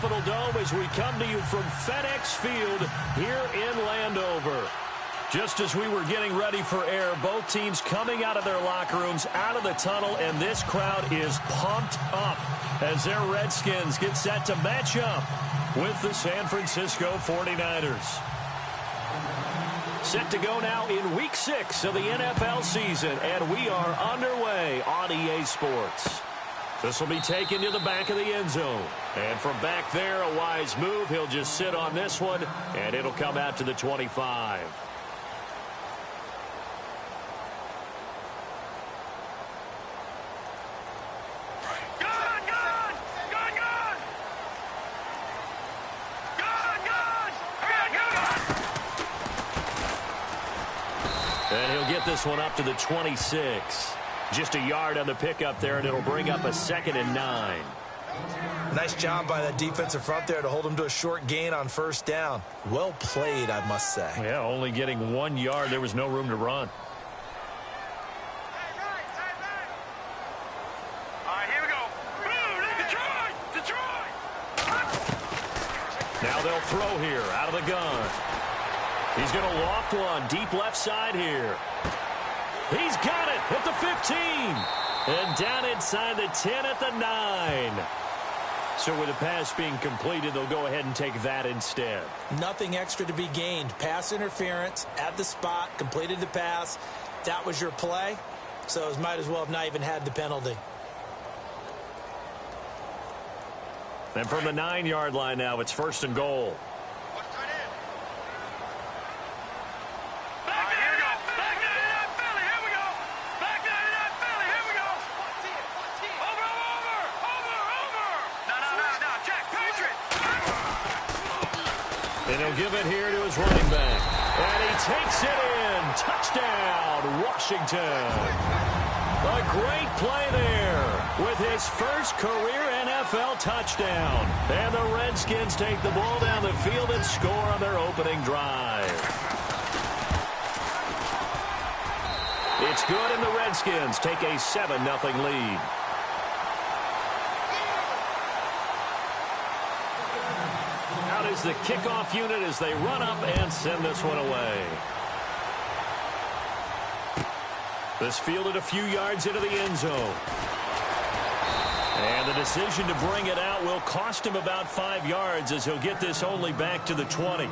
Capitol Dome as we come to you from FedEx Field here in Landover. Just as we were getting ready for air, both teams coming out of their locker rooms, out of the tunnel, and this crowd is pumped up as their Redskins get set to match up with the San Francisco 49ers. Set to go now in Week 6 of the NFL season, and we are underway on EA Sports. This will be taken to the back of the end zone. And from back there, a wise move. He'll just sit on this one, and it'll come out to the 25. And he'll get this one up to the 26. Just a yard on the pickup there, and it'll bring up a 2nd and 9. Nice job by that defensive front there to hold him to a short gain on first down. Well played, I must say. Yeah, only getting 1 yard. There was no room to run. All right, here we go. Detroit! Detroit! Now they'll throw here out of the gun. He's going to loft one deep left side here. He's got it at the 15. And down inside the 10 at the 9. So with the pass being completed, they'll go ahead and take that instead. Nothing extra to be gained. Pass interference at the spot, completed the pass. That was your play. So it might as well have not even had the penalty. And from the 9-yard line now, it's 1st and goal. And he'll give it here to his running back. And he takes it in. Touchdown, Washington. A great play there with his first career NFL touchdown. And the Redskins take the ball down the field and score on their opening drive. It's good, and the Redskins take a 7-0 lead. Is the kickoff unit as they run up and send this one away. This fielded a few yards into the end zone. And the decision to bring it out will cost him about 5 yards as he'll get this only back to the 20.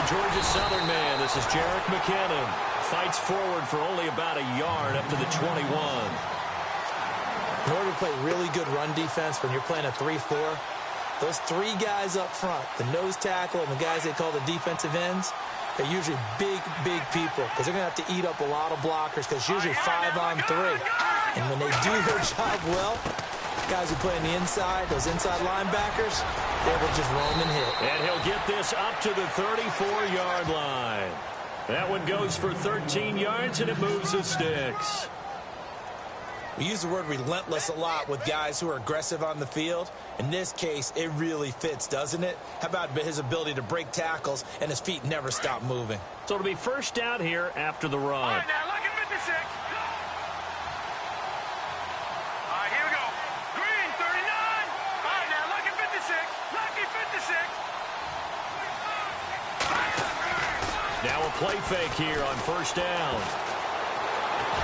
Georgia Southern man, this is Jerick McKinnon. Fights forward for only about a yard up to the 21. In order to play really good run defense when you're playing a 3-4, those 3 guys up front, the nose tackle and the guys they call the defensive ends, they're usually big, big people because they're going to have to eat up a lot of blockers because it's usually 5 on 3. And when they do their job well, guys who play on the inside, those inside linebackers, they will just roam and hit. And he'll get this up to the 34-yard line. That one goes for 13 yards, and it moves the sticks. We use the word relentless a lot with guys who are aggressive on the field. In this case, it really fits, doesn't it? How about his ability to break tackles, and his feet never stop moving? So it'll be first down here after the run. All right, now look at 56. All right, here we go. Green, 39. All right, now look at 56. Lucky 56. Now a play fake here on first down.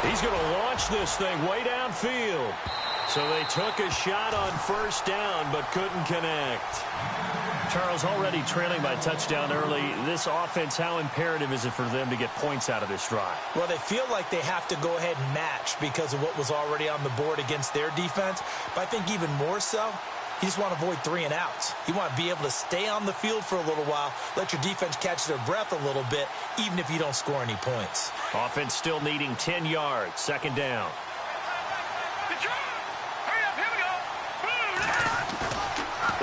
He's going to launch this thing way downfield. So they took a shot on first down but couldn't connect. Charles, already trailing by touchdown early. This offense, how imperative is it for them to get points out of this drive? Well, they feel like they have to go ahead and match because of what was already on the board against their defense. But I think even more so, you just want to avoid 3 and outs. You want to be able to stay on the field for a little while, let your defense catch their breath a little bit, even if you don't score any points. Offense still needing 10 yards, second down. Hurry up, here we go.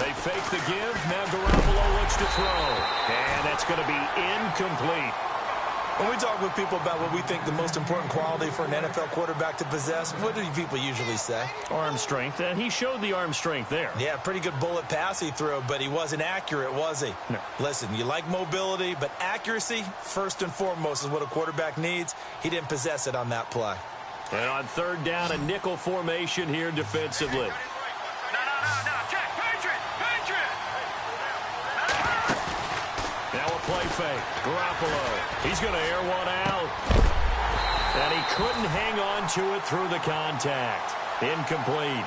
They fake the give. Now Garoppolo looks to throw. And that's going to be incomplete. When we talk with people about what we think the most important quality for an NFL quarterback to possess, what do people usually say? Arm strength. He showed the arm strength there. Yeah, pretty good bullet pass he threw, but he wasn't accurate, was he? No. Listen, you like mobility, but accuracy, first and foremost, is what a quarterback needs. He didn't possess it on that play. And on third down, a nickel formation here defensively. No, check, Patriot. Now a play fake. Garoppolo. He's going to air one out. And he couldn't hang on to it through the contact. Incomplete.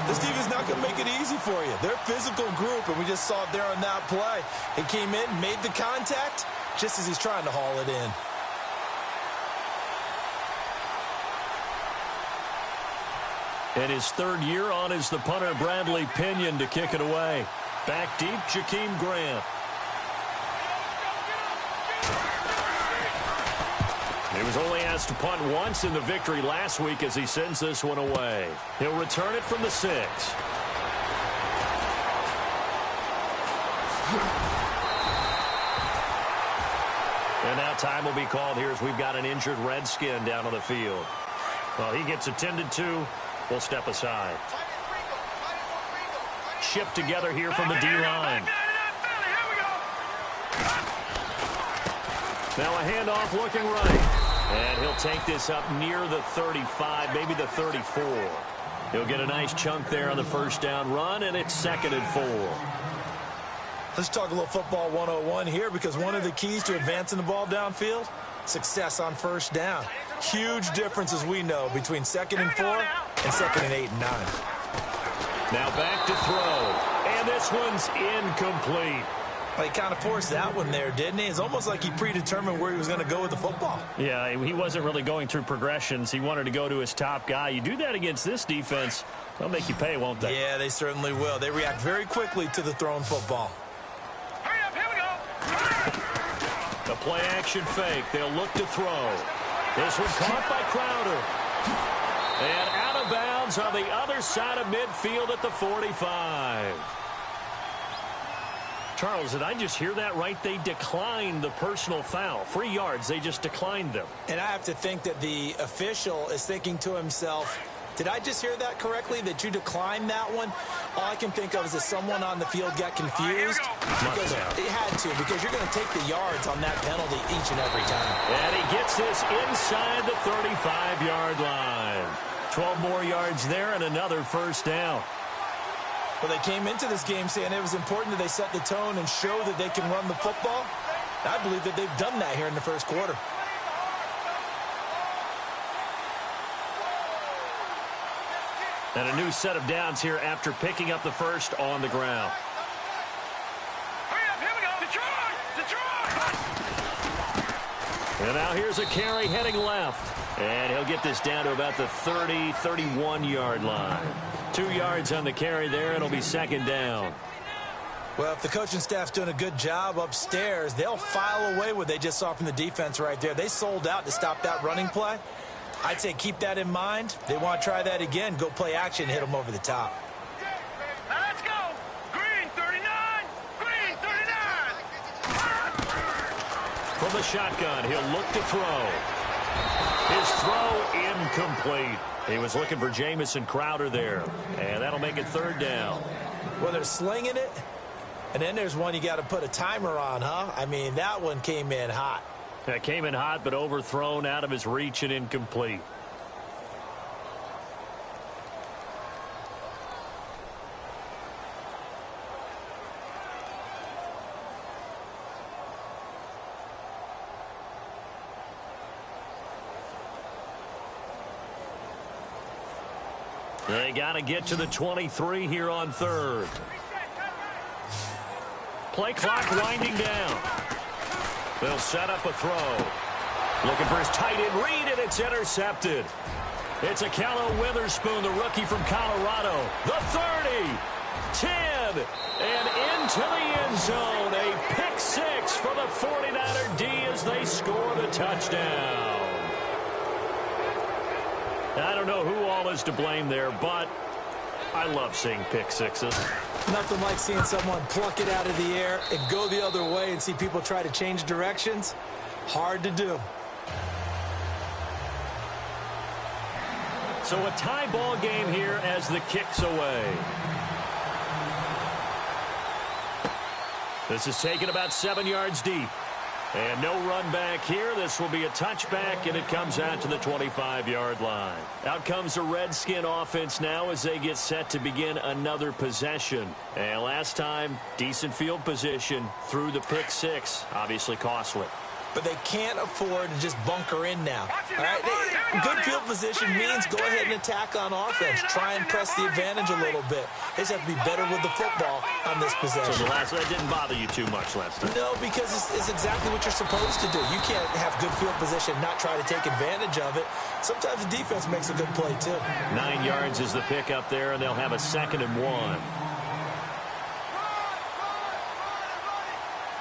This team is not going to make it easy for you. They're a physical group, and we just saw it there on that play. He came in, made the contact, just as he's trying to haul it in. And his third year on is the punter Bradley Pinion to kick it away. Back deep, Jakeem Grant. He was only asked to punt once in the victory last week as he sends this one away. He'll return it from the 6. And now time will be called here as we've got an injured Redskin down on the field. Well, he gets attended to. We'll step aside. Shift together here from the D-line. Now a handoff looking right. And he'll take this up near the 35, maybe the 34. He'll get a nice chunk there on the first down run, and it's 2nd and 4. Let's talk a little football 101 here, because one of the keys to advancing the ball downfield, success on first down. Huge difference, as we know, between 2nd and 4 and 2nd and 8 and 9. Now back to throw. And this one's incomplete. Well, he kind of forced that one there, didn't he? It's almost like he predetermined where he was going to go with the football. Yeah, he wasn't really going through progressions. He wanted to go to his top guy. You do that against this defense, they'll make you pay, won't they? Yeah, they certainly will. They react very quickly to the thrown football. Hurry up, here we go. The play action fake. They'll look to throw. This one caught by Crowder. And out of bounds on the other side of midfield at the 45. Charles, did I just hear that right? They declined the personal foul. 3 yards, they just declined them. And I have to think that the official is thinking to himself, did I just hear that correctly, that you declined that one? All I can think of is that someone on the field got confused. Because it had to, because you're going to take the yards on that penalty each and every time. And he gets this inside the 35-yard line. 12 more yards there and another first down. Well, they came into this game saying it was important that they set the tone and show that they can run the football. I believe that they've done that here in the first quarter. And a new set of downs here after picking up the first on the ground. Hurry up, here we go. Detroit! And now here's a carry heading left. And he'll get this down to about the 30, 31-yard line. 2 yards on the carry there. It'll be 2nd down. Well, if the coaching staff's doing a good job upstairs, they'll file away what they just saw from the defense right there. They sold out to stop that running play. I'd say keep that in mind. They want to try that again. Go play action, hit them over the top. Now let's go. Green 39. Green 39. From the shotgun, he'll look to throw. His throw incomplete. He was looking for Jamison Crowder there. And that'll make it 3rd down. Well, they're slinging it. And then there's one you got to put a timer on, huh? I mean, that one came in hot. That came in hot, but overthrown out of his reach and incomplete. They got to get to the 23 here on 3rd. Play clock winding down. They'll set up a throw. Looking for his tight end read, and it's intercepted. It's a Akello Witherspoon, the rookie from Colorado. The 30, 10, and into the end zone. A pick 6 for the 49er D as they score the touchdown. I don't know who all is to blame there, but I love seeing pick sixes. Nothing like seeing someone pluck it out of the air and go the other way and see people try to change directions. Hard to do. So a tie ball game here as the kick's away. This is taken about 7 yards deep. And no run back here. This will be a touchback, and it comes out to the 25-yard line. Out comes the Redskin offense now as they get set to begin another possession. And last time, decent field position through the pick six. Obviously costly. But they can't afford to just bunker in now. All right, good field position means go ahead and attack on offense. Try and press the advantage a little bit. They just have to be better with the football on this possession. So that didn't bother you too much last time? No, because it's exactly what you're supposed to do. You can't have good field position and not try to take advantage of it. Sometimes the defense makes a good play, too. 9 yards is the pick up there, and they'll have a 2nd and 1.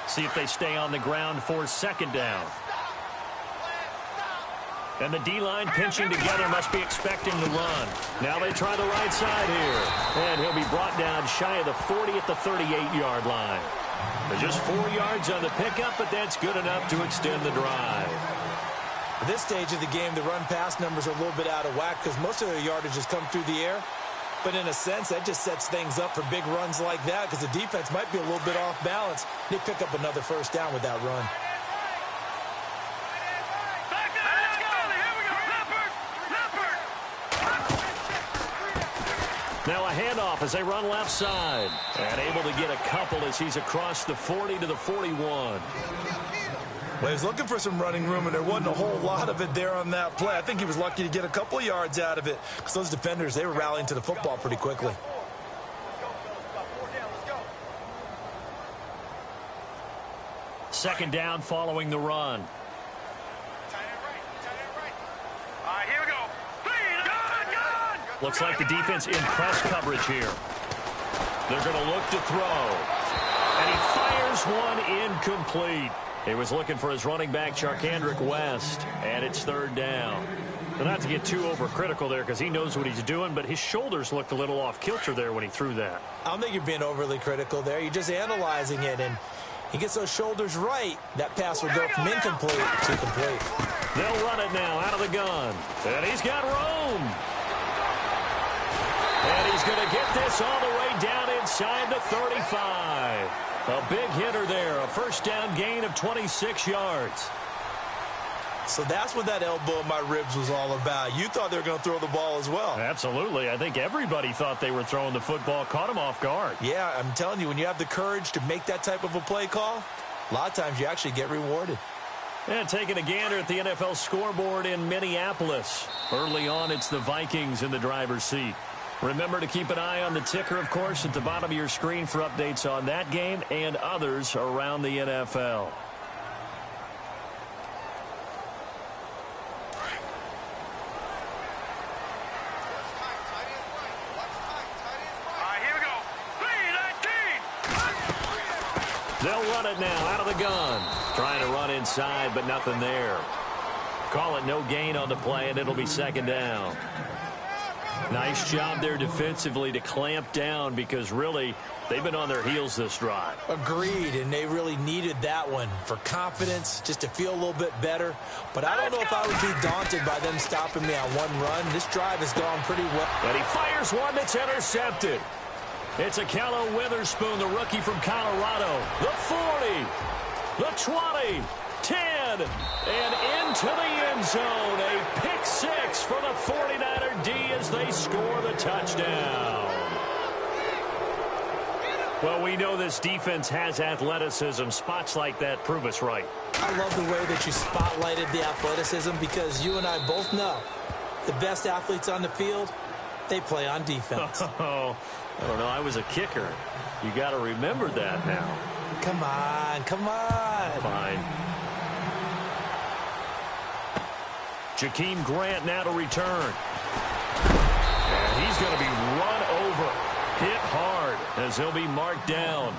See if they stay on the ground for 2nd down. And the D-line pinching together, must be expecting the run. Now they try the right side here. And he'll be brought down shy of the 40 at the 38-yard line. They're just 4 yards on the pickup, but that's good enough to extend the drive. At this stage of the game, the run-pass numbers are a little bit out of whack because most of their yardage has come through the air. But in a sense, that just sets things up for big runs like that because the defense might be a little bit off balance. They pick up another 1st down with that run. Now a handoff as they run left side. And able to get a couple as he's across the 40 to the 41. Well, he was looking for some running room, and there wasn't a whole lot of it there on that play. I think he was lucky to get a couple of yards out of it because those defenders, they were rallying to the football pretty quickly. Second down following the run. All right, here we go. Gun! Looks like the defense in press coverage here. They're going to look to throw. And he fires one incomplete. He was looking for his running back, Charkandrick West, and it's 3rd down. But not to get too overcritical there because he knows what he's doing, but his shoulders looked a little off kilter there when he threw that. I don't think you're being overly critical there. You're just analyzing it, and he gets those shoulders right. That pass will go from incomplete to complete. They'll run it now out of the gun. And he's got room. And he's going to get this all the way down inside the 35. A big hitter there, a 1st down gain of 26 yards. So that's what that elbow in my ribs was all about. You thought they were going to throw the ball as well. Absolutely. I think everybody thought they were throwing the football, caught him off guard. Yeah, I'm telling you, when you have the courage to make that type of a play call, a lot of times you actually get rewarded. And taking a gander at the NFL scoreboard in Minneapolis. Early on, it's the Vikings in the driver's seat. Remember to keep an eye on the ticker, of course, at the bottom of your screen for updates on that game and others around the NFL. They'll run it now out of the gun. Trying to run inside, but nothing there. Call it no gain on the play, and it'll be 2nd down. Nice job there defensively to clamp down because really they've been on their heels this drive. Agreed, and they really needed that one for confidence, just to feel a little bit better. But I don't know if I would be daunted by them stopping me on one run. This drive has gone pretty well. And he fires one that's intercepted. It's a Kello Witherspoon, the rookie from Colorado. The 40, the 20, 10, and into the end zone. A pick six for the 49er D as they score the touchdown. Well, we know this defense has athleticism. Spots like that prove us right. I love the way that you spotlighted the athleticism because you and I both know the best athletes on the field, they play on defense. Oh, I don't know. I was a kicker. You got to remember that now. Come on, come on. Fine. Jakeem Grant now to return. And he's going to be run over. Hit hard as he'll be marked down.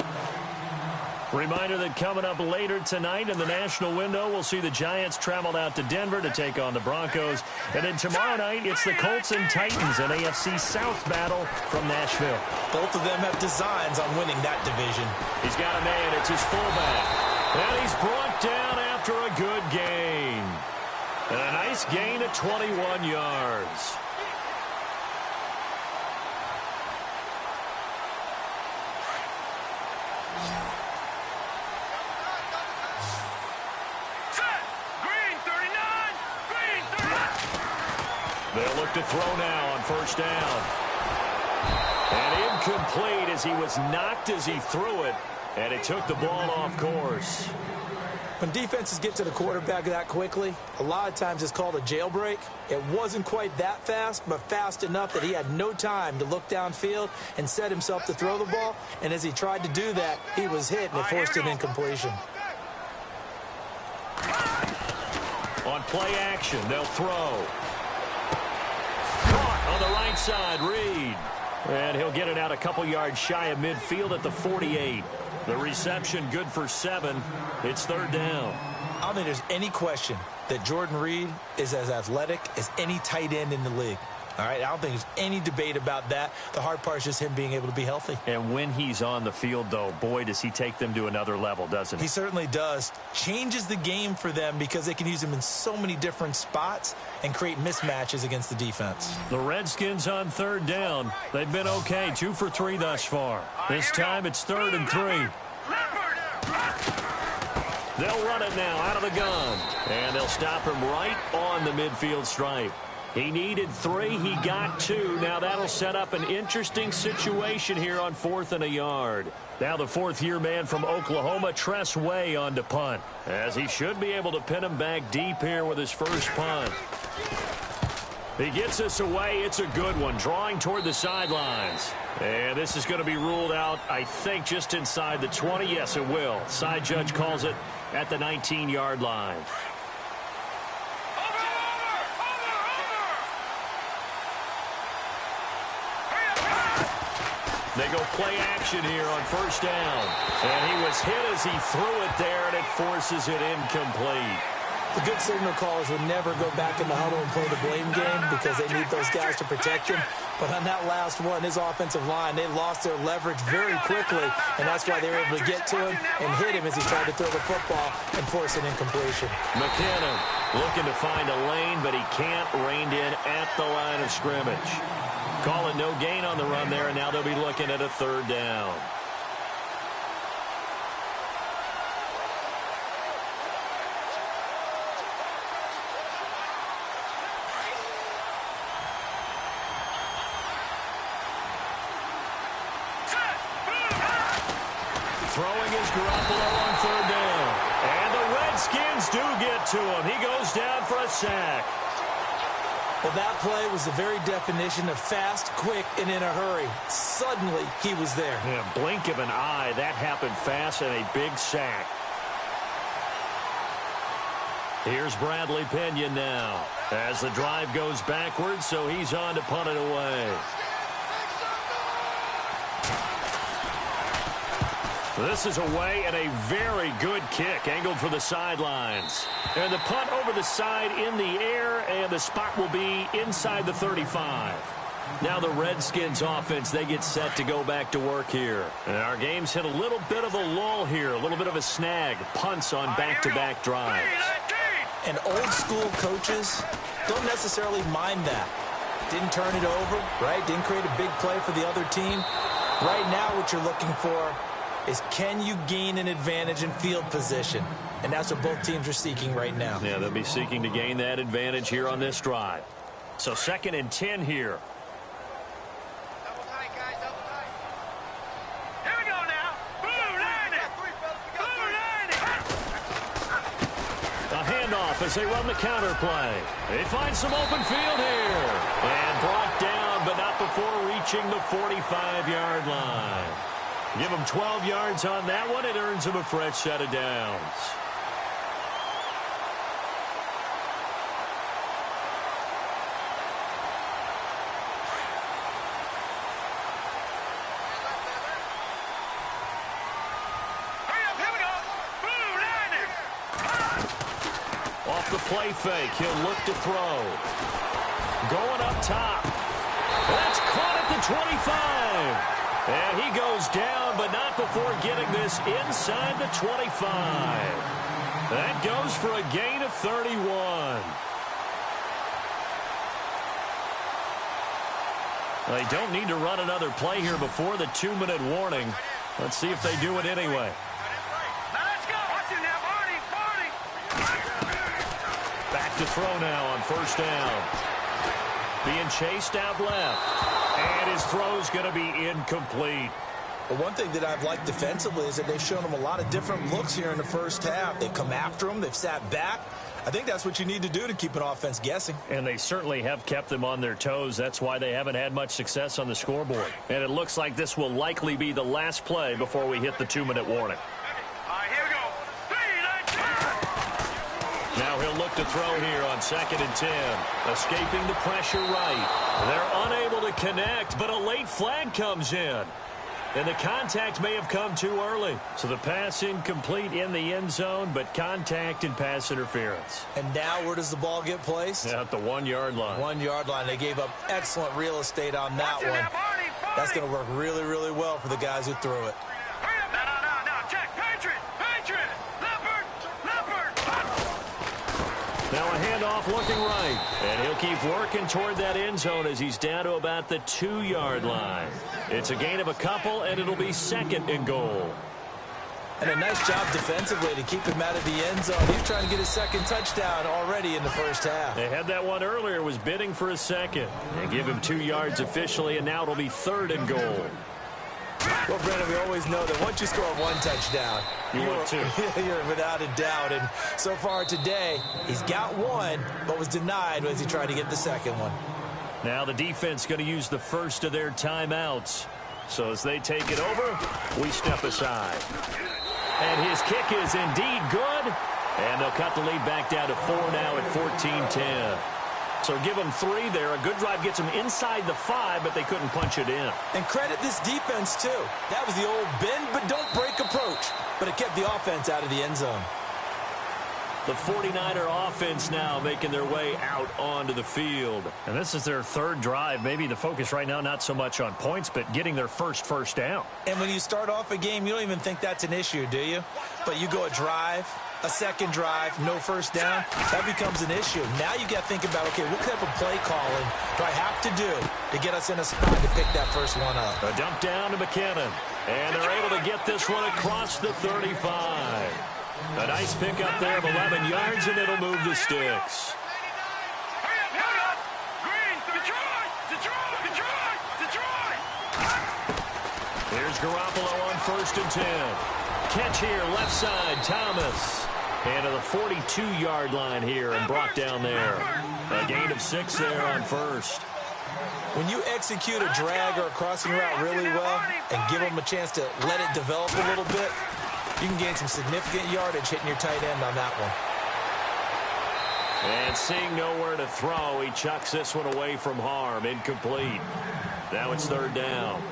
Reminder that coming up later tonight in the national window, we'll see the Giants travel out to Denver to take on the Broncos. And then tomorrow night, it's the Colts and Titans, an AFC South battle from Nashville. Both of them have designs on winning that division. He's got a man. It's his fullback. And he's brought down at after a good gain. And a nice gain of 21 yards. They'll look to throw now on first down. And incomplete as he was knocked as he threw it. And it took the ball off course. When defenses get to the quarterback that quickly, a lot of times it's called a jailbreak. It wasn't quite that fast, but fast enough that he had no time to look downfield and set himself to throw the ball. And as he tried to do that, he was hit, and it forced an incompletion. On play action, they'll throw. On the right side, Reed. And he'll get it out a couple yards shy of midfield at the 48. The reception good for 7. It's third down. I don't think there's any question that Jordan Reed is as athletic as any tight end in the league. All right, I don't think there's any debate about that. The hard part is just him being able to be healthy. And when he's on the field, though, boy, does he take them to another level, doesn't he? He certainly does. Changes the game for them because they can use him in so many different spots and create mismatches against the defense. The Redskins on third down. They've been okay, 2 for 3 thus far. This time it's 3rd and 3. They'll run it now out of the gun. And they'll stop him right on the midfield stripe. He needed 3. He got 2. Now that'll set up an interesting situation here on 4th and a yard. Now the 4th-year man from Oklahoma, Tress Way, on to punt, as he should be able to pin him back deep here with his first punt. He gets us away. It's a good one, drawing toward the sidelines. And this is going to be ruled out, I think, just inside the 20. Yes, it will. Side judge calls it at the 19-yard line. They go play action here on first down. And he was hit as he threw it there, and it forces it incomplete. The good signal callers would never go back in the huddle and play the blame game because they need those guys to protect him. But on that last one, his offensive line, they lost their leverage very quickly, and that's why they were able to get to him and hit him as he tried to throw the football and force an incompletion. McKinnon looking to find a lane, but he can't, reined in at the line of scrimmage. Call it no gain on the run there, and now they'll be looking at a 3rd down. Throwing is Garoppolo on 3rd down. And the Redskins do get to him. He goes down for a sack. Well, that play was the very definition of fast, quick, and in a hurry. Suddenly, he was there. Yeah, blink of an eye. That happened fast and a big sack. Here's Bradley Pinion now as the drive goes backwards, so he's on to punt it away. This is away and a very good kick angled for the sidelines. And the punt over the side in the air, and the spot will be inside the 35. Now the Redskins offense, they get set to go back to work here. And our game's hit a little bit of a lull here, a little bit of a snag. Punts on back-to-back drives. And old school coaches don't necessarily mind that. Didn't turn it over, right? Didn't create a big play for the other team. Right now what you're looking for is, can you gain an advantage in field position? And that's what both teams are seeking right now. Yeah, they'll be seeking to gain that advantage here on this drive. So 2nd and 10 here. Double tight, guys, double tight. Here we go now. Blue 90. Blue 90. A handoff as they run the counter play. They find some open field here. And brought down, but not before reaching the 45-yard line. Give him 12 yards on that one. It earns him a fresh set of downs. Here we go. Blue 90. Off the play fake, he'll look to throw. Going up top. That's caught at the 25. And he goes down, but not before getting this inside the 25. That goes for a gain of 31. They don't need to run another play here before the 2-minute warning. Let's see if they do it anyway. Back to throw now on first down. Being chased out left. And his throw's going to be incomplete. But one thing that I've liked defensively is that they've shown him a lot of different looks here in the first half. They've come after him. They've sat back. I think that's what you need to do to keep an offense guessing. And they certainly have kept them on their toes. That's why they haven't had much success on the scoreboard. And it looks like this will likely be the last play before we hit the 2-minute warning. Here we go. 3, 9, Now he'll look to throw here on 2nd and 10. Escaping the pressure right. They're unable to connect, but a late flag comes in. And the contact may have come too early. So the pass incomplete in the end zone, but contact and pass interference. And now where does the ball get placed? At the 1-yard line. 1-yard line. They gave up excellent real estate on that one. That's going to work really, really well for the guys who threw it. Now, check. Patriot. Leopard. Now a handoff looking right. And he'll keep working toward that end zone as he's down to about the 2-yard line. It's a gain of a couple, and it'll be 2nd and goal. And a nice job defensively to keep him out of the end zone. He's trying to get his 2nd touchdown already in the first half. They had that one earlier, was bidding for a 2nd. They give him 2 yards officially, and now it'll be 3rd and goal. Well, Brandon, we always know that once you score 1 touchdown, you're without a doubt. And so far today, he's got 1, but was denied as he tried to get the 2nd one. Now the defense going to use the first of their timeouts. So as they take it over, we step aside. And his kick is indeed good. And they'll cut the lead back down to 4 now at 14-10. So give them 3 there. A good drive gets them inside the 5, but they couldn't punch it in. And credit this defense, too. That was the old bend but don't break approach. But it kept the offense out of the end zone. The 49er offense now making their way out onto the field. And this is their 3rd drive. Maybe the focus right now not so much on points, but getting their first down. And when you start off a game, you don't even think that's an issue, do you? But you go a drive, a 2nd drive, no first down, that becomes an issue. Now you got to think about, okay, what type of play calling do I have to do to get us in a spot to pick that first one up? A dump down to McKinnon. And they're able to get this one across the 35. A nice pickup there of 11 yards, and it'll move the sticks. Here's Garoppolo on 1st and 10. Catch here, left side, Thomas. And to the 42-yard line here and brought down there. A gain of 6 there on 1st. When you execute a drag or a crossing route really well and give them a chance to let it develop a little bit, you can gain some significant yardage hitting your tight end on that one. And seeing nowhere to throw, he chucks this one away from harm. Incomplete. Now it's 3rd down.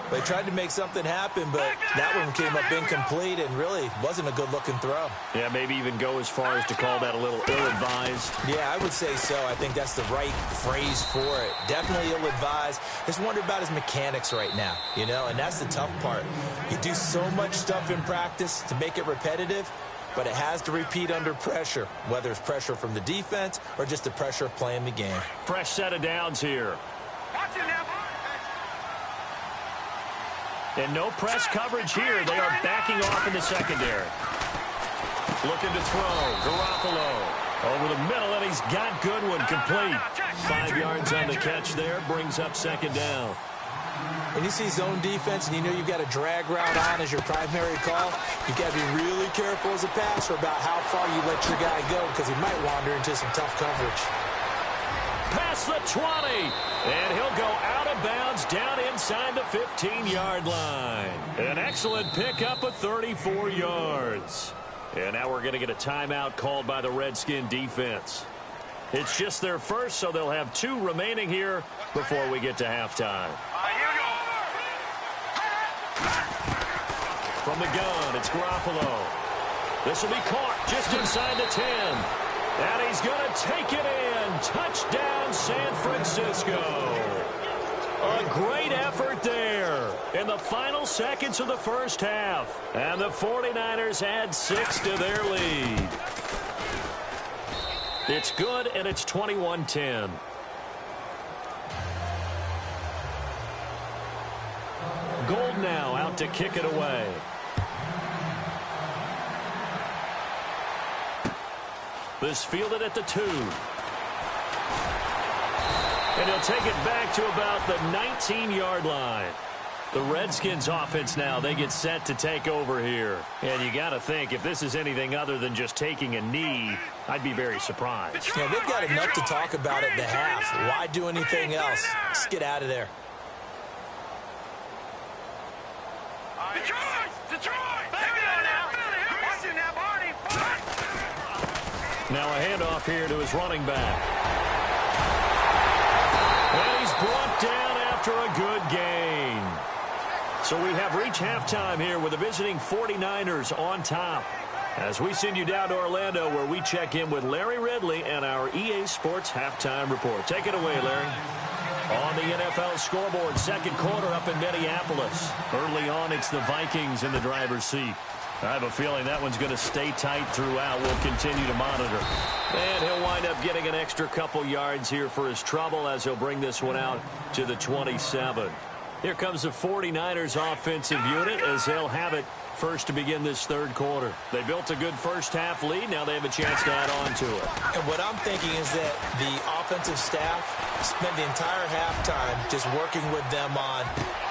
They tried to make something happen, but that one came up incomplete and really wasn't a good-looking throw. Yeah, maybe even go as far as to call that a little ill-advised. Yeah, I would say so. I think that's the right phrase for it. Definitely ill-advised. Just wonder about his mechanics right now, you know, and that's the tough part. You do so much stuff in practice to make it repetitive, but it has to repeat under pressure, whether it's pressure from the defense or just the pressure of playing the game. Fresh set of downs here. And no press coverage here. They are backing off in the secondary. Looking to throw. Garoppolo over the middle, and he's got Goodwin complete. 5 yards on the catch there. Brings up 2nd down. When you see zone defense and you know you've got a drag route on as your primary call, you've got to be really careful as a passer about how far you let your guy go because he might wander into some tough coverage. Past the 20, and he'll go out of bounds down inside the 15-yard line. An excellent pickup of 34 yards. And now we're going to get a timeout called by the Redskin defense. It's just their first, so they'll have 2 remaining here before we get to halftime. From the gun, it's Garoppolo. This will be caught just inside the 10. And he's going to take it in. Touchdown, San Francisco. A great effort there in the final seconds of the first half. And the 49ers add 6 to their lead. It's good, and it's 21-10. Gold now out to kick it away. This fielded at the 2. And he'll take it back to about the 19-yard line. The Redskins offense now, they get set to take over here. And you got to think, if this is anything other than just taking a knee, I'd be very surprised. Yeah, they've got enough to talk about at the half. Why do anything else? Just get out of there. Now a handoff here to his running back. And he's brought down after a good gain. So we have reached halftime here with the visiting 49ers on top. As we send you down to Orlando, where we check in with Larry Ridley and our EA Sports Halftime Report. Take it away, Larry. On the NFL scoreboard, second quarter up in Minneapolis. Early on, it's the Vikings in the driver's seat. I have a feeling that one's going to stay tight throughout. We'll continue to monitor. And he'll wind up getting an extra couple yards here for his trouble as he'll bring this one out to the 27. Here comes the 49ers offensive unit as they'll have it first to begin this third quarter. They built a good first half lead. Now they have a chance to add on to it. And what I'm thinking is that the offensive staff spent the entire halftime just working with them on,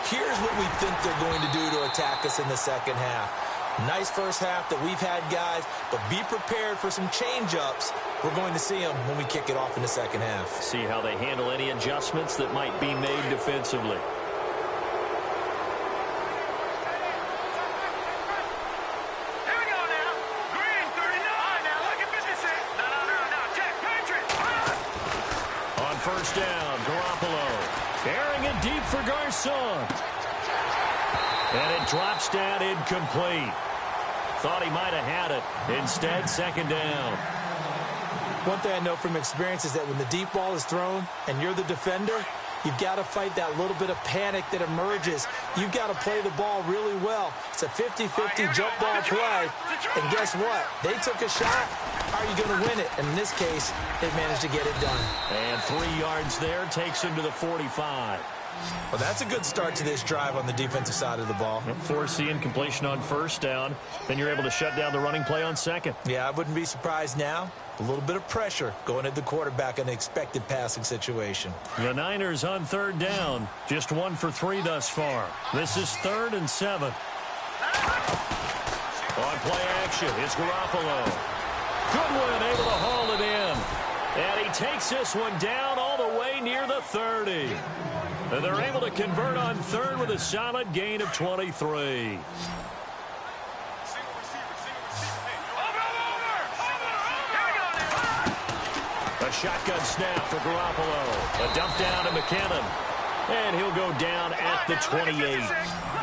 here's what we think they're going to do to attack us in the second half. Nice first half that we've had, guys, but be prepared for some change-ups. We're going to see them when we kick it off in the second half. See how they handle any adjustments that might be made defensively. First down, Garoppolo. Airing it deep for Garcon. And it drops down incomplete. Thought he might have had it. Instead, second down. One thing I know from experience is that when the deep ball is thrown and you're the defender, you've got to fight that little bit of panic that emerges. You've got to play the ball really well. It's a 50-50 jump ball play. And guess what? They took a shot. How are you going to win it? And in this case, they've managed to get it done. And 3 yards there takes him to the 45. Well, that's a good start to this drive on the defensive side of the ball. Force the incompletion on first down. Then you're able to shut down the running play on second. Yeah, I wouldn't be surprised now. A little bit of pressure going at the quarterback in an expected passing situation. The Niners on third down. Just 1 for 3 thus far. This is 3rd and 7. On play action, it's Garoppolo. Goodwin able to haul it in. And he takes this one down all the way near the 30. And they're able to convert on third with a solid gain of 23. A shotgun snap for Garoppolo. A dump down to McKinnon. And he'll go down at the 28.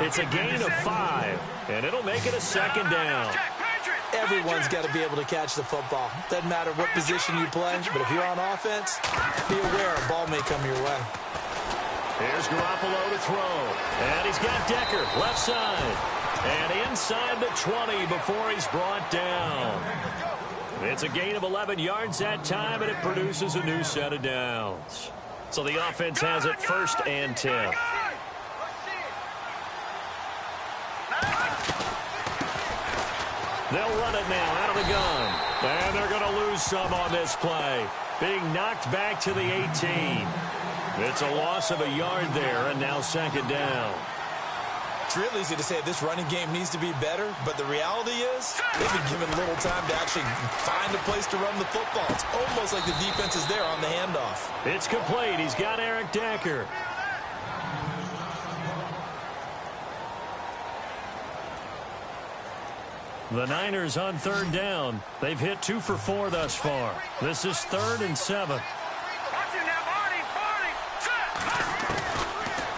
It's a gain of 5. And it'll make it a second down. Everyone's got to be able to catch the football. Doesn't matter what position you play, but if you're on offense, be aware a ball may come your way. Here's Garoppolo to throw. And he's got Decker left side. And inside the 20 before he's brought down. It's a gain of 11 yards that time, and it produces a new set of downs. So the offense has it 1st and 10. They'll run it now out of the gun. And they're going to lose some on this play. Being knocked back to the 18. It's a loss of a yard there, and now second down. It's real easy to say this running game needs to be better, but the reality is they've been given little time to actually find a place to run the football. It's almost like the defense is there on the handoff. It's complete. He's got Eric Decker. The Niners on third down. They've hit 2 for 4 thus far. This is 3rd and 7.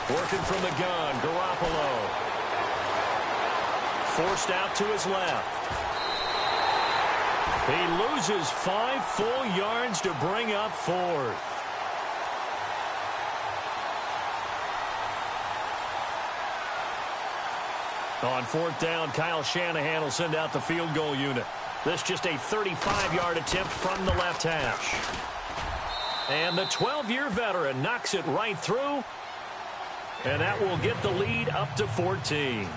Working from the gun, Garoppolo. Forced out to his left. He loses 5 full yards to bring up 4th. On fourth down, Kyle Shanahan will send out the field goal unit. This just a 35-yard attempt from the left hash. And the 12-year veteran knocks it right through. And that will get the lead up to 14.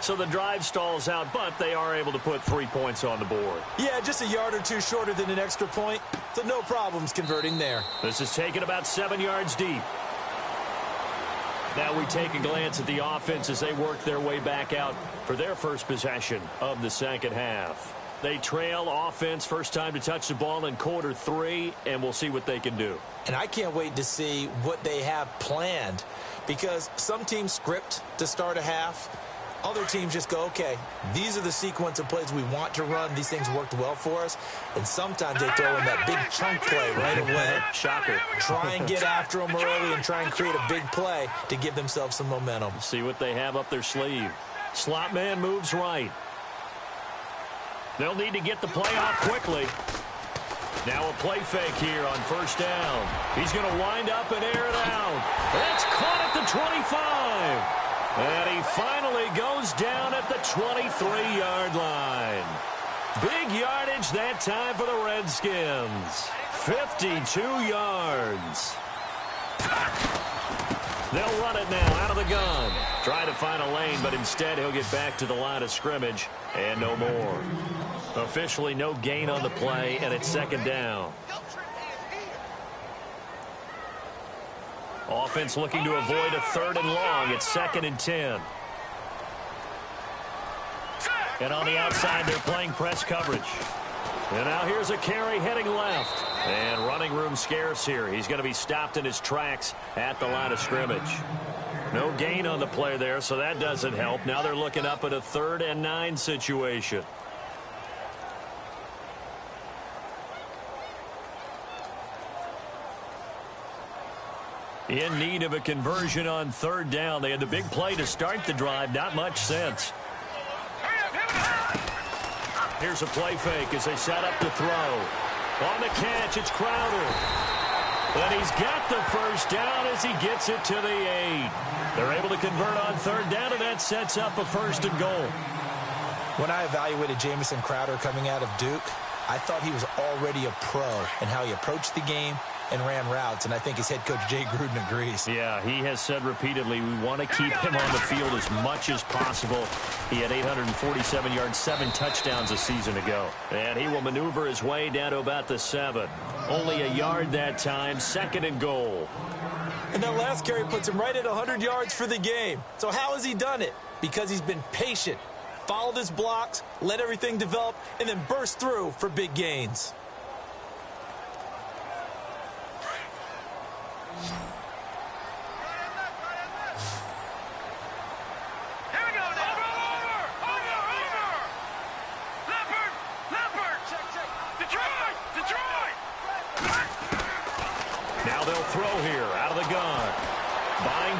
So the drive stalls out, but they are able to put 3 points on the board. Yeah, just a yard or two shorter than an extra point. So no problems converting there. This is taken about 7 yards deep. Now we take a glance at the offense as they work their way back out for their first possession of the second half. They trail offense, first time to touch the ball in quarter 3, and we'll see what they can do. And I can't wait to see what they have planned, because some teams script to start a half. Other teams just go, okay, these are the sequence of plays we want to run. These things worked well for us. And sometimes they throw in that big chunk play right away. Shocker. Try and get after them early and try and create a big play to give themselves some momentum. See what they have up their sleeve. Slot man moves right. They'll need to get the play off quickly. Now a play fake here on first down. He's going to wind up and air it out. That's caught at the 25. And he finally goes down at the 23-yard line. Big yardage that time for the Redskins. 52 yards. They'll run it now out of the gun. Try to find a lane, but instead he'll get back to the line of scrimmage and no more. Officially no gain on the play, and it's second down. Offense looking to avoid a third and long. It's 2nd and 10. And on the outside, they're playing press coverage. And now here's a carry heading left. And running room scarce here. He's going to be stopped in his tracks at the line of scrimmage. No gain on the play there, so that doesn't help. Now they're looking up at a 3rd and 9 situation. In need of a conversion on 3rd down. They had the big play to start the drive. Not much sense. Here's a play fake as they set up to throw. On the catch, it's Crowder. And he's got the first down as he gets it to the 8. They're able to convert on 3rd down, and that sets up a 1st and goal. When I evaluated Jamison Crowder coming out of Duke, I thought he was already a pro in how he approached the game and ran routes, and I think his head coach Jay Gruden agrees. Yeah, he has said repeatedly we want to keep him on the field as much as possible. He had 847 yards, 7 touchdowns a season ago. And he will maneuver his way down to about the 7. Only a yard that time, 2nd and goal. And that last carry puts him right at 100 yards for the game. So how has he done it? Because he's been patient, followed his blocks, let everything develop, and then burst through for big gains.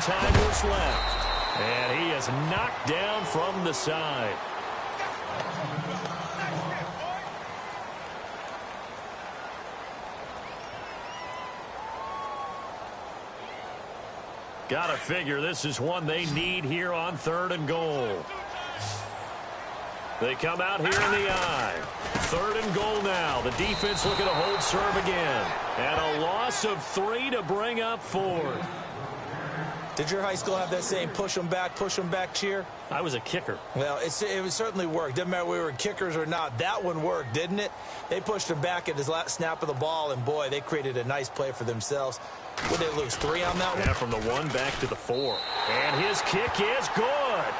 Time was left, and he is knocked down from the side. Gotta figure this is one they need here on 3rd and goal. They come out here in the eye. 3rd and goal now. The defense looking to hold serve again. And a loss of 3 to bring up 4. Did your high school have that same push them back cheer? I was a kicker. Well, it certainly worked. Didn't matter if we were kickers or not. That one worked, didn't it? They pushed him back at his last snap of the ball, and boy, they created a nice play for themselves. Would they lose 3 on that one? Yeah, from the 1 back to the 4. And his kick is good.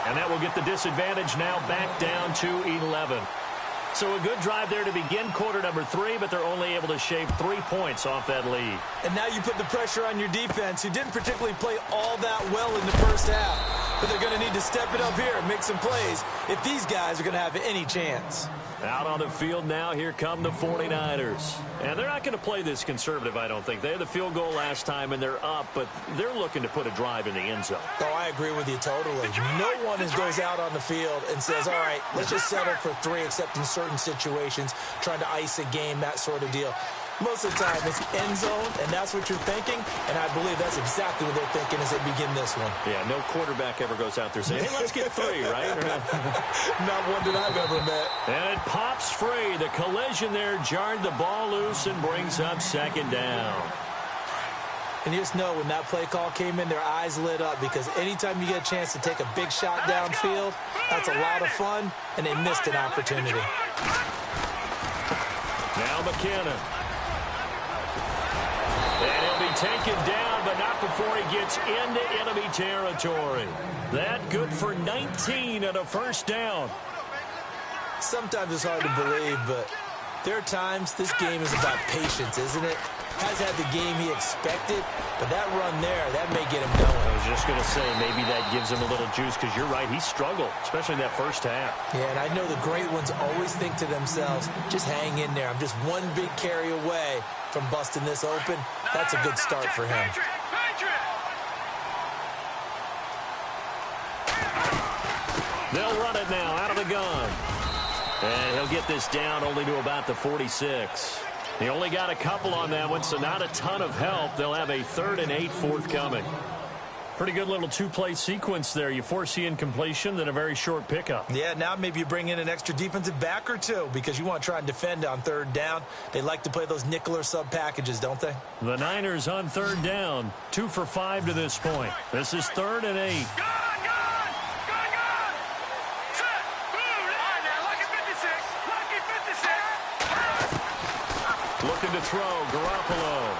And that will get the disadvantage now back down to 11. So a good drive there to begin quarter number 3, but they're only able to shave 3 points off that lead. And now you put the pressure on your defense, who didn't particularly play all that well in the first half. But they're going to need to step it up here and make some plays if these guys are going to have any chance. Out on the field now, here come the 49ers. And they're not going to play this conservative, I don't think. They had the field goal last time, and they're up, but they're looking to put a drive in the end zone. Oh, I agree with you totally. No one goes out on the field and says, all right, let's just settle for 3, except in certain situations, trying to ice a game, that sort of deal. Most of the time, it's end zone, and that's what you're thinking, and I believe that's exactly what they're thinking as they begin this one. Yeah, no quarterback ever goes out there saying, hey, let's get 3, right? Not one that I've ever met. And it pops free. The collision there jarred the ball loose and brings up second down. And you just know when that play call came in, their eyes lit up because anytime you get a chance to take a big shot downfield, that's a lot of fun, and they missed an opportunity. Now McKinnon. And he'll be taken down, but not before he gets into enemy territory. That good for 19 and a first down. Sometimes it's hard to believe, but there are times this game is about patience, isn't it? Has had the game he expected, but that run there, that may get him going. I was just going to say, maybe that gives him a little juice, because you're right, he struggled, especially in that first half. Yeah, and I know the great ones always think to themselves, just hang in there. I'm just one big carry away from busting this open. That's a good start for him. They'll run it now out of the gun. And he'll get this down only to about the 46. He only got a couple on that one, so not a ton of help. They'll have a 3rd and 8 forthcoming. Pretty good little two-play sequence there. You force the incompletion, then a very short pickup. Yeah, now maybe you bring in an extra defensive back or two because you want to try and defend on 3rd down. They like to play those nickel or sub packages, don't they? The Niners on 3rd down, 2 for 5 to this point. This is 3rd and 8. Looking to throw, Garoppolo.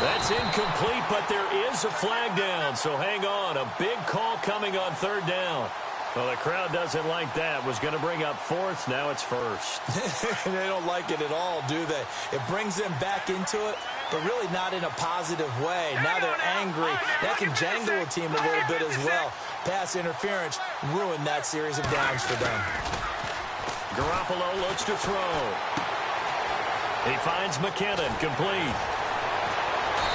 That's incomplete, but there is a flag down, so hang on. A big call coming on 3rd down. Well, the crowd doesn't like that. Was going to bring up 4th, now it's 1st. They don't like it at all, do they? It brings them back into it, but really not in a positive way. Now they're angry. That can jangle a team a little bit as well. Pass interference ruined that series of downs for them. Garoppolo looks to throw. He finds McKinnon, complete.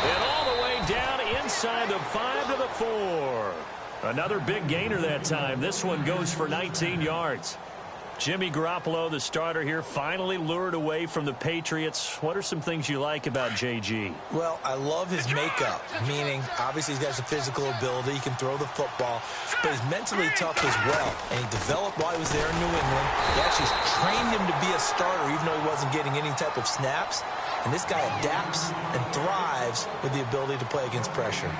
And all the way down inside the 5 to the 4. Another big gainer that time. This one goes for 19 yards. Jimmy Garoppolo, the starter here, finally lured away from the Patriots. What are some things you like about JG? Well, I love his makeup, meaning obviously he's got some physical ability. He can throw the football, but he's mentally tough as well. And he developed while he was there in New England. They actually trained him to be a starter even though he wasn't getting any type of snaps. And this guy adapts and thrives with the ability to play against pressure.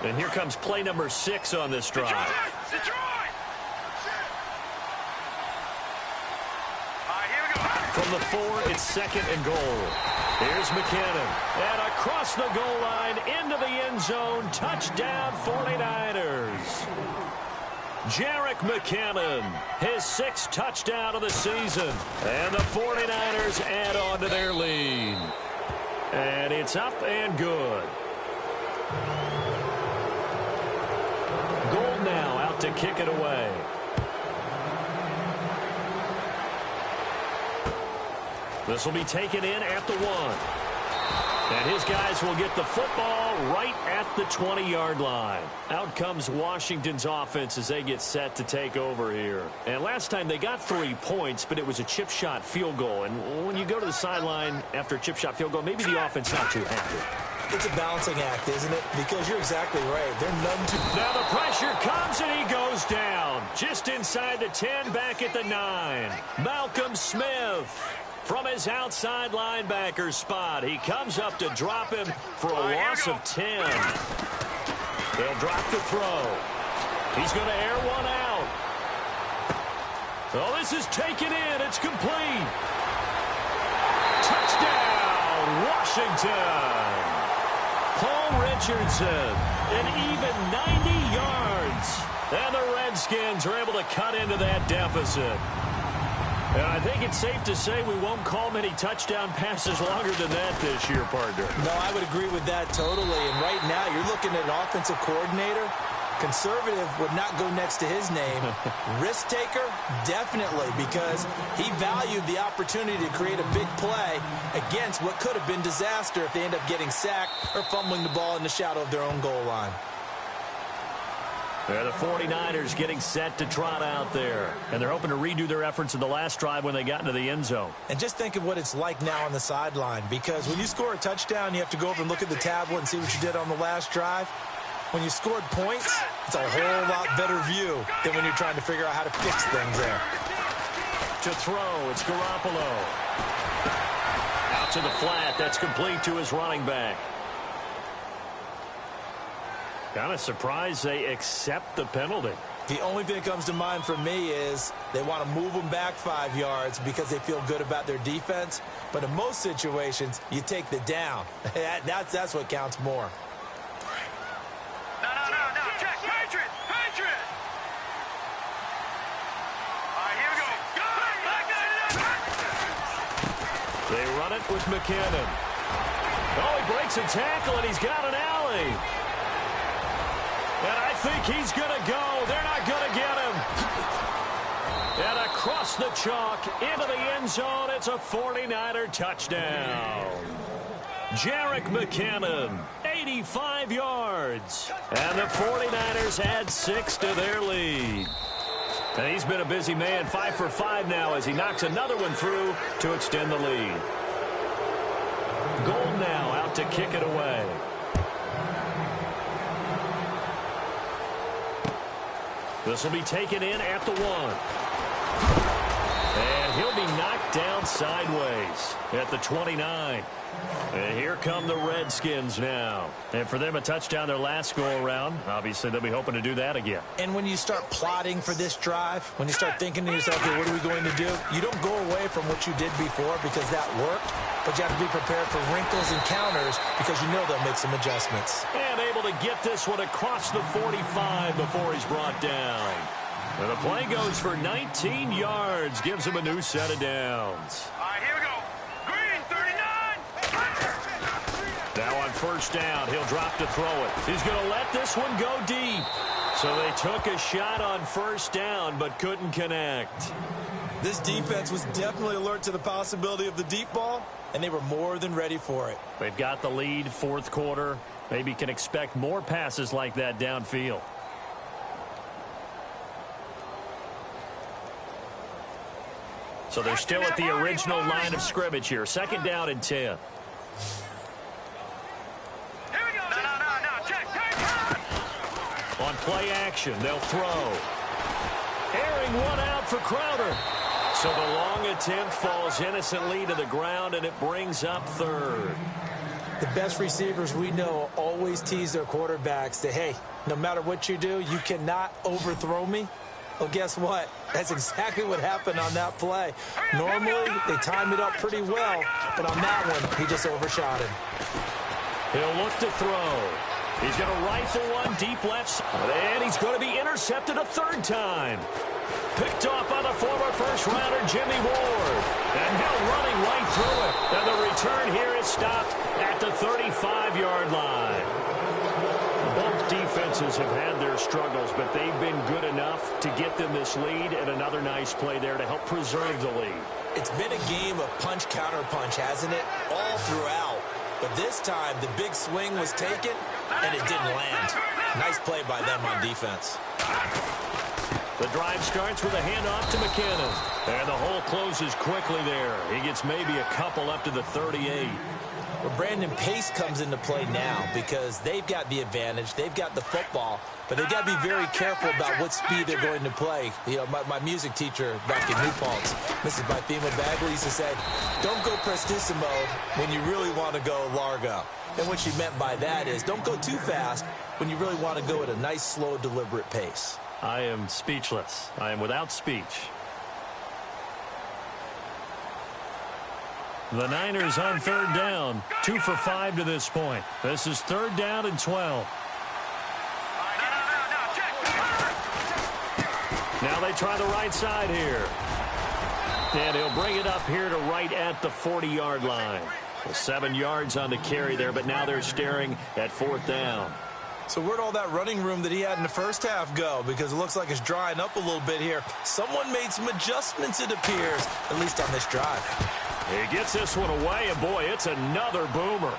And here comes play number 6 on this drive. Detroit! Here we go. From the 4, it's 2nd and goal. Here's McKinnon. And across the goal line, into the end zone. Touchdown, 49ers. Jerick McKinnon, his 6th touchdown of the season. And the 49ers add on to their lead. And it's up and good. Goal now out to kick it away. This will be taken in at the 1. And his guys will get the football right at the 20-yard line. Out comes Washington's offense as they get set to take over here. And last time they got 3 points, but it was a chip shot field goal. And when you go to the sideline after a chip shot field goal, maybe the offense not too happy. It's a balancing act, isn't it? Because you're exactly right. They're none too... Now the pressure comes and he goes down. Just inside the 10, back at the 9. Malcolm Smith from his outside linebacker spot. He comes up to drop him for a loss of 10. They'll drop the throw. He's going to air one out. Oh, this is taken in. It's complete. Touchdown, Washington. Paul Richardson, an even 90 yards. And the Redskins are able to cut into that deficit. And I think it's safe to say we won't call many touchdown passes longer than that this year, partner. No, I would agree with that totally. And right now, you're looking at an offensive coordinator. Conservative would not go next to his name. Risk taker, definitely, because he valued the opportunity to create a big play against what could have been disaster if they end up getting sacked or fumbling the ball in the shadow of their own goal line. The 49ers getting set to trot out there. And they're hoping to redo their efforts in the last drive when they got into the end zone. And just think of what it's like now on the sideline, because when you score a touchdown, you have to go over and look at the tablet and see what you did on the last drive. When you scored points, it's a whole lot better view than when you're trying to figure out how to fix things there. To throw, it's Garoppolo. Out to the flat, that's complete to his running back. Kind of surprised they accept the penalty. The only thing that comes to mind for me is they want to move them back 5 yards because they feel good about their defense. But in most situations, you take the down. That's what counts more. No. Check. Patriot. All right, here we go. They run it with McKinnon. Oh, he breaks a tackle, and he's got an alley. And I think he's going to go. They're not going to get him. And across the chalk into the end zone, it's a 49er touchdown. Jerick McKinnon, 85 yards. And the 49ers add 6 to their lead. And he's been a busy man, 5 for 5 now as he knocks another one through to extend the lead. Gold now out to kick it away. This will be taken in at the 1. And he'll be knocked down sideways at the 29. And here come the Redskins now. And for them, a touchdown their last go-around. Obviously, they'll be hoping to do that again. And when you start plotting for this drive, when you start thinking to yourself, okay, what are we going to do? You don't go away from what you did before because that worked. But you have to be prepared for wrinkles and counters because you know they'll make some adjustments. And able to get this one across the 45 before he's brought down. And the play goes for 19 yards. Gives him a new set of downs. All right, here we go. Green, 39. Now on first down, he'll drop to throw it. He's going to let this one go deep. So they took a shot on first down but couldn't connect. This defense was definitely alert to the possibility of the deep ball, and they were more than ready for it. They've got the lead, fourth quarter. Maybe can expect more passes like that downfield. So they're still at the original line of scrimmage here. Second down and 10. Here we go. No. Check. On play action, they'll throw. Airing one out for Crowder. So the long attempt falls innocently to the ground, and it brings up third. The best receivers we know always tease their quarterbacks that, hey, no matter what you do, you cannot overthrow me. Well, guess what? That's exactly what happened on that play. Normally, they time it up pretty well, but on that one, he just overshot him. He'll look to throw. He's going to rifle one deep left side, and he's going to be intercepted a third time. Picked off by the former first-rounder Jimmy Ward. And now running right through it. And the return here is stopped at the 35-yard line. Both defenses have had their struggles, but they've been good enough to get them this lead, and another nice play there to help preserve the lead. It's been a game of punch-counter-punch, hasn't it? All throughout. But this time, the big swing was taken, and it didn't land. Nice play by them on defense. The drive starts with a handoff to McKinnon. And the hole closes quickly there. He gets maybe a couple up to the 38. Well, Brandon, pace comes into play now because they've got the advantage. They've got the football, but they've got to be very careful about what speed they're going to play. You know, my music teacher back in New Paltz, Mrs. Bythema Bagley, used to say, don't go prestissimo when you really want to go largo. And what she meant by that is don't go too fast when you really want to go at a nice, slow, deliberate pace. I am speechless. I am without speech. The Niners on third down. 2 for 5 to this point. This is third down and 12. Now they try the right side here. And he'll bring it up here to right at the 40-yard line. Well, 7 yards on the carry there, but now they're staring at fourth down. So where'd all that running room that he had in the first half go? Because it looks like it's drying up a little bit here. Someone made some adjustments, it appears, at least on this drive. He gets this one away, and boy, it's another boomer.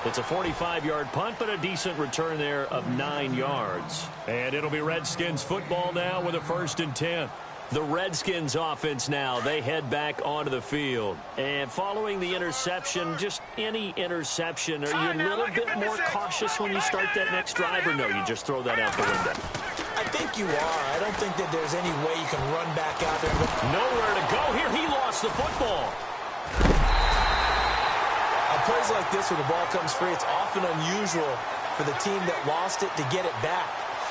It's a 45-yard punt, but a decent return there of 9 yards. And it'll be Redskins football now with a 1st and 10. The Redskins offense now, they head back onto the field. And following the interception, just any interception, are you a little bit more cautious when you start that next drive, or no, you just throw that out the window? I think you are. I don't think that there's any way you can run back out there. Nowhere to go here. He lost the football. On plays like this, when the ball comes free, it's often unusual for the team that lost it to get it back.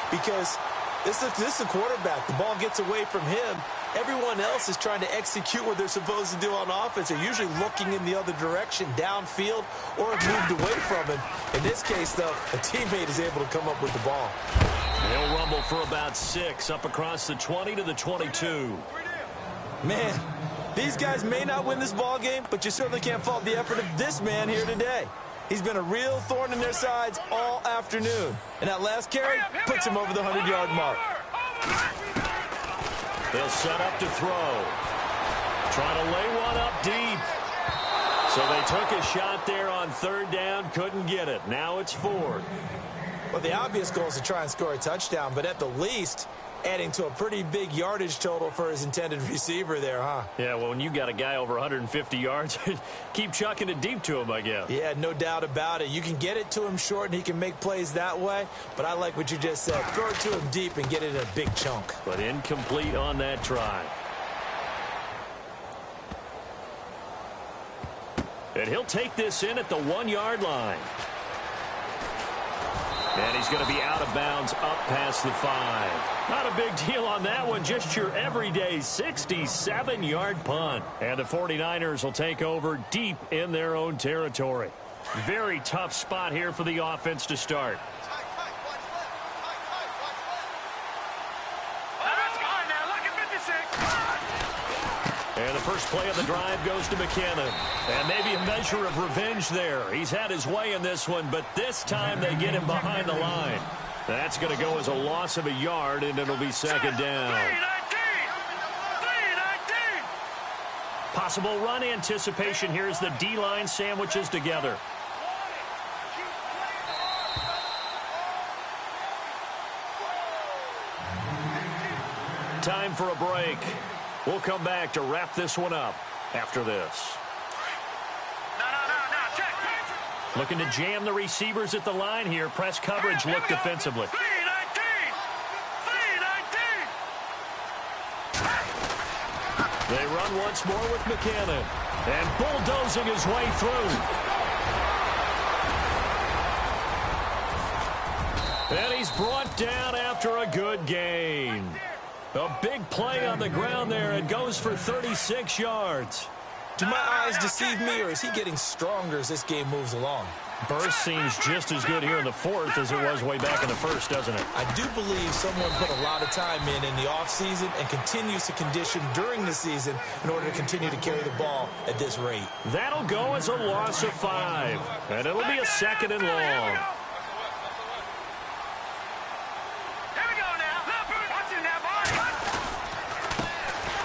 Because this is a quarterback. The ball gets away from him. Everyone else is trying to execute what they're supposed to do on offense. They're usually looking in the other direction, downfield, or have moved away from him. In this case, though, a teammate is able to come up with the ball. They'll rumble for about 6 up across the 20 to the 22. Man, these guys may not win this ball game, but you certainly can't fault the effort of this man here today. He's been a real thorn in their sides all afternoon. And that last carry puts him over the 100-yard mark. They'll set up to throw. Trying to lay one up deep. So they took a shot there on 3rd down, couldn't get it. Now it's 4th. Well, the obvious goal is to try and score a touchdown, but at the least, adding to a pretty big yardage total for his intended receiver there, huh? Yeah, well, when you got a guy over 150 yards, keep chucking it deep to him, I guess. Yeah, no doubt about it. You can get it to him short, and he can make plays that way, but I like what you just said. Throw it to him deep and get it in a big chunk. But incomplete on that try. And he'll take this in at the 1-yard line. And he's going to be out of bounds up past the 5. Not a big deal on that one. Just your everyday 67-yard punt. And the 49ers will take over deep in their own territory. Very tough spot here for the offense to start. And the first play of the drive goes to McKinnon. And maybe a measure of revenge there. He's had his way in this one, but this time they get him behind the line. That's going to go as a loss of a yard, and it'll be 2nd down. Possible run anticipation here as the D-line sandwiches together. Time for a break. We'll come back to wrap this one up after this. Looking to jam the receivers at the line here. Press coverage look defensively. They run once more with McKinnon. And bulldozing his way through. And he's brought down after a good gain. A big play on the ground there. It goes for 36 yards. Do my eyes deceive me, or is he getting stronger as this game moves along? Burst seems just as good here in the 4th as it was way back in the 1st, doesn't it? I do believe someone put a lot of time in the offseason and continues to condition during the season in order to continue to carry the ball at this rate. That'll go as a loss of 5. And it'll be a 2nd and long.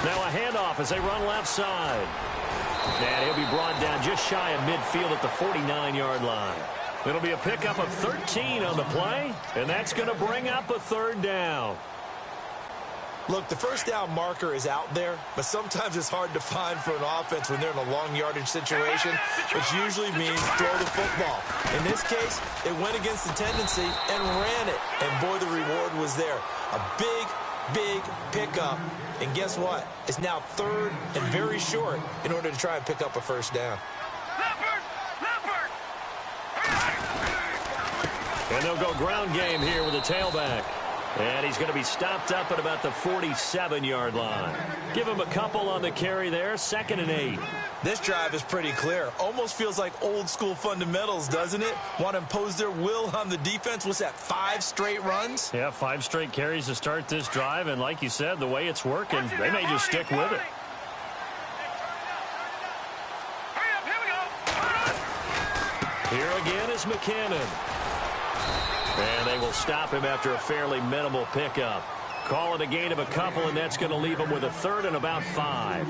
Now a handoff as they run left side. And he'll be brought down just shy of midfield at the 49-yard line. It'll be a pickup of 13 on the play, and that's going to bring up a 3rd down. Look, the 1st down marker is out there, but sometimes it's hard to find for an offense when they're in a long yardage situation, which usually means throw the football. In this case, it went against the tendency and ran it, and boy, the reward was there. A big pickup. And guess what? It's now 3rd and very short in order to try and pick up a 1st down. And they'll go ground game here with a tailback. And he's going to be stopped up at about the 47-yard line. Give him a couple on the carry there. 2nd and 8. This drive is pretty clear. Almost feels like old school fundamentals, doesn't it? Want to impose their will on the defense. What's that, 5 straight runs? Yeah, 5 straight carries to start this drive. And like you said, the way it's working, they may just stick with it. Here again is McKinnon. And they will stop him after a fairly minimal pickup. Call it a gain of a couple, and that's going to leave him with a 3rd and about 5.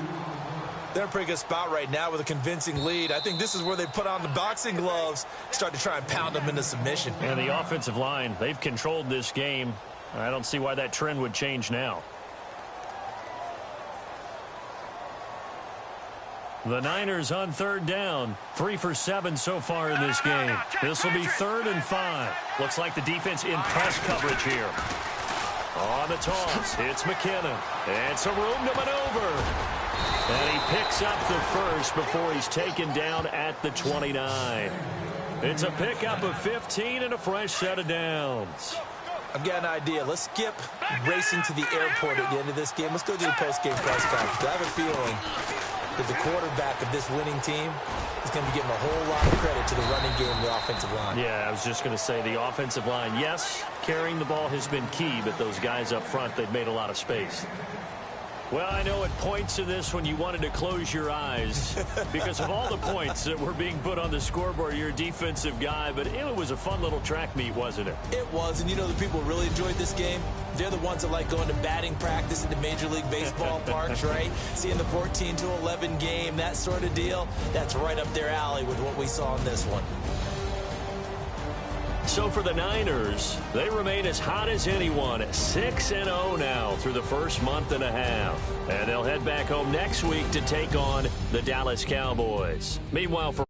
They're in a pretty good spot right now with a convincing lead. I think this is where they put on the boxing gloves, start to try and pound them into submission. And the offensive line, they've controlled this game. I don't see why that trend would change now. The Niners on third down. 3 for 7 so far in this game. This will be 3rd and 5. Looks like the defense in press coverage here. On the toss, it's McKinnon. And some room to maneuver. And he picks up the first before he's taken down at the 29. It's a pickup of 15 and a fresh set of downs. I've got an idea. Let's skip racing to the airport at the end of this game. Let's go do the post-game press conference. I have a feeling that the quarterback of this winning team is going to be giving a whole lot of credit to the running game and the offensive line. Yeah, I was just going to say the offensive line, yes, carrying the ball has been key, but those guys up front, they've made a lot of space. Well, I know at points of this when you wanted to close your eyes because of all the points that were being put on the scoreboard. You're a defensive guy, but it was a fun little track meet, wasn't it? It was, and you know the people who really enjoyed this game? They're the ones that like going to batting practice in the Major League Baseball parks, right? Seeing the 14-11 game, that sort of deal. That's right up their alley with what we saw in this one. So for the Niners, they remain as hot as anyone, 6-0 now through the first month and a half. And they'll head back home next week to take on the Dallas Cowboys. Meanwhile, for